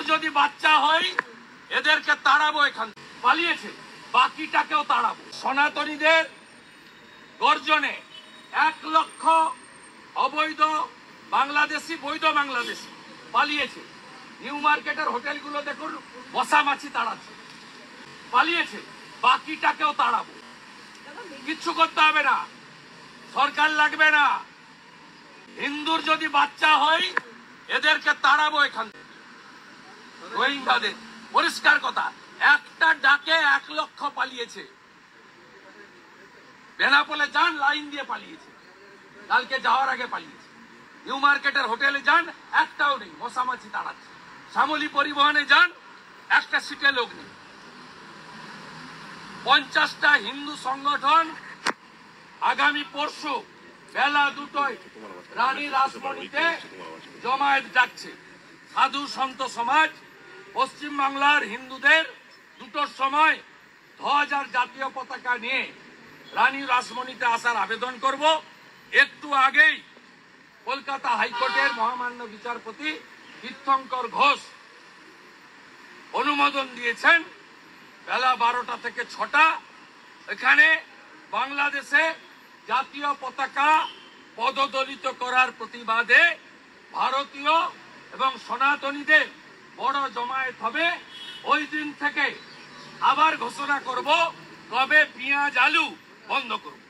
হিন্দুর যদি বাচ্চা হয় এদেরকে তাড়াবো, এখান পালিয়েছে বাকিটাকেও তাড়াবো। সনাতনীদের গর্জনে 1 লক্ষ অবৈধ বাংলাদেশি বৈধ বাংলাদেশি পালিয়েছে। নিউ মার্কেটের হোটেলগুলো দেখুন মশা মাছি তাড়াচ্ছে, পালিয়েছে বাকিটাকেও তাড়াবো। কিচ্ছু করতে হবে না, সরকার লাগবে না। হিন্দুর যদি বাচ্চা হয় এদেরকে তাড়াবো এখান থেকে। রোহিঙ্গাদের পরিষ্কার কথা, একটা ডাকে 1 লক্ষ পালিয়েছে। বেনাপোলে যান, লাইন দিয়ে পালিয়েছে, কালকে যাওয়ার আগে পালিয়েছে। নিউ মার্কেটের হোটেলে যান, একটাও নেই, মশামাছি তাড়াচ্ছে। শ্যামলী পরিবহনে যান, একটা সিটে লোক নেই। 50টা হিন্দু সংগঠন আগামী পরশু বেলা 2টায় রানী রাসমণিতে জমায়েত ডাকছে। সাধু সন্ত সমাজ পশ্চিম বাংলার হিন্দুদের 2টোর সময় ধ্বজ আর জাতীয় পতাকা নিয়ে রানী রাসমণিতে আসার আবেদন করব। একটু আগেই কলকাতা হাইকোর্টের মহামান্য বিচারপতি তীর্থঙ্কর ঘোষ অনুমোদন দিয়েছেন বেলা 12টা থেকে 6টা এখানে বাংলাদেশে জাতীয় পতাকা পদদলিত করার প্রতিবাদে ভারতীয় এবং সনাতনীদের বড় জমায়েত হবে। ওই দিন থেকে আবার ঘোষণা করব কবে পেঁয়াজ আলু বন্ধ করব।